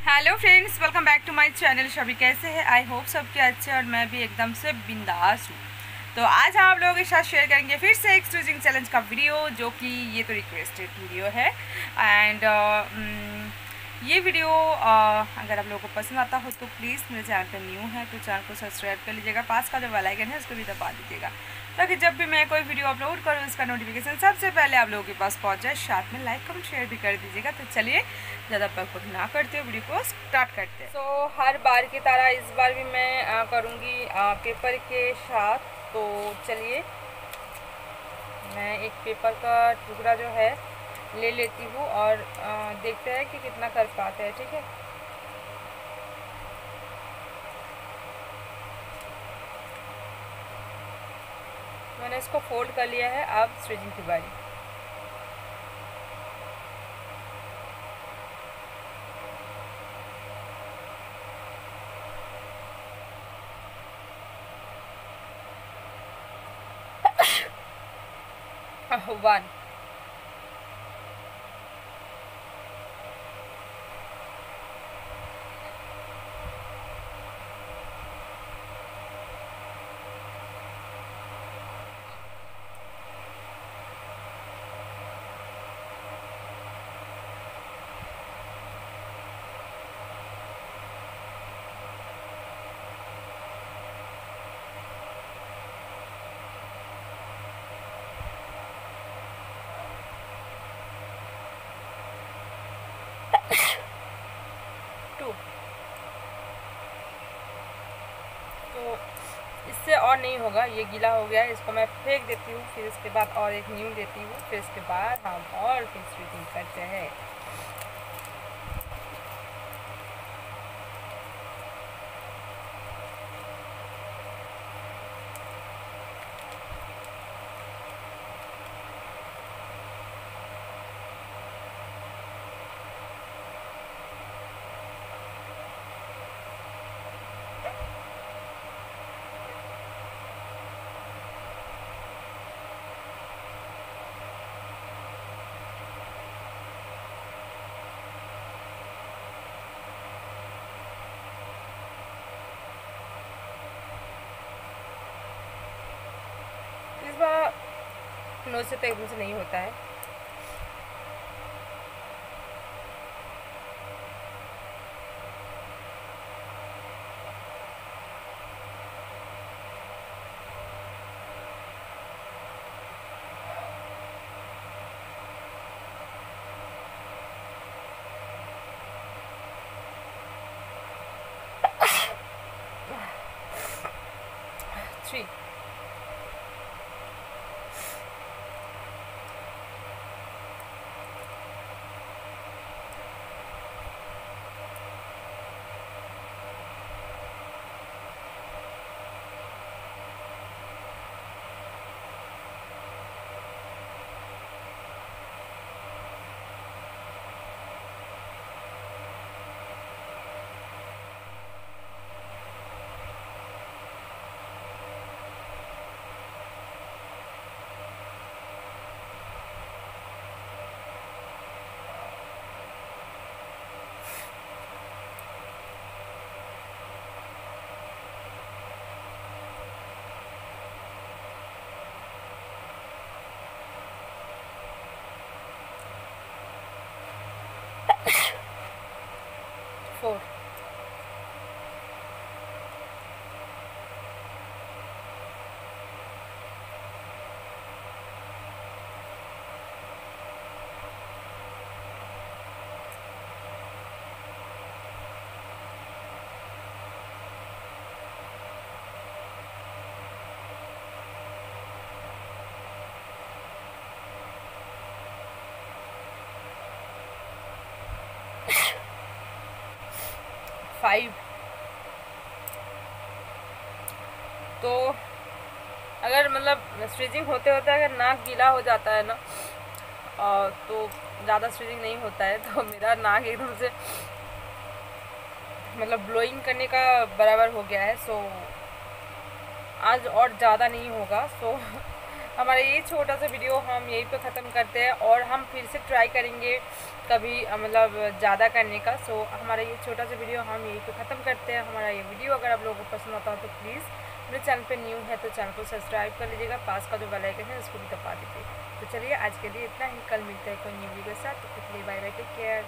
Hello friends, welcome back to my channel. सभी कैसे हैं? आई होप सबके अच्छे और मैं भी एकदम से बिंदास हूँ। तो आज हम आप लोगों के साथ शेयर करेंगे फिर से एक स्टिचिंग चैलेंज का वीडियो, जो कि ये तो रिक्वेस्टेड वीडियो है। एंड ये वीडियो अगर आप लोगों को पसंद आता हो तो प्लीज़ मेरे चैनल पर न्यू है तो चैनल को सब्सक्राइब कर लीजिएगा। पास का जो बेल आइकन है उसको भी दबा दीजिएगा, ताकि जब भी मैं कोई वीडियो अपलोड करूँ उसका नोटिफिकेशन सबसे पहले आप लोगों के पास पहुंच जाए। साथ में लाइक कमेंट शेयर भी कर दीजिएगा। तो चलिए ज़्यादा बकबक ना करते हुए वीडियो को स्टार्ट करते हैं। तो हर बार की तरह इस बार भी मैं करूँगी पेपर के साथ। तो चलिए मैं एक पेपर का टुकड़ा जो है ले लेती हूँ और देखते हैं कि कितना कर पाते हैं। ठीक है, मैंने इसको फोल्ड कर लिया है। अब स्टिचिंग की बारी। One, two. तो इससे और नहीं होगा, ये गीला हो गया है, इसको मैं फेंक देती हूँ। फिर इसके बाद और एक न्यू देती हूँ। फिर इसके बाद हम और फिर स्टिचिंग करते हैं। इस बार नोज से तो एकदम से नहीं होता है। थ्री, 4, 5। तो अगर मतलब स्टिचिंग होते होते अगर नाक गीला हो जाता है ना, तो ज़्यादा स्टिचिंग नहीं होता है, तो मेरा नाक एकदम से मतलब ब्लोइंग करने का बराबर हो गया है। सो आज और ज़्यादा नहीं होगा। सो हमारा ये छोटा सा वीडियो हम यहीं पे ख़त्म करते हैं और हम फिर से ट्राई करेंगे कभी मतलब ज़्यादा करने का। सो हमारा ये छोटा सा वीडियो हम यहीं पे ख़त्म करते हैं। हमारा ये वीडियो अगर आप लोगों को पसंद आता हो तो प्लीज़ मेरे चैनल पे न्यू है तो चैनल को सब्सक्राइब कर लीजिएगा, पास का जो बेल आइकन है उसको भी दबा दीजिए। तो चलिए आज के लिए इतना ही, कल मिलते हैं कोई न्यू वीडियो के साथ। तो बाय बाय, टेक केयर।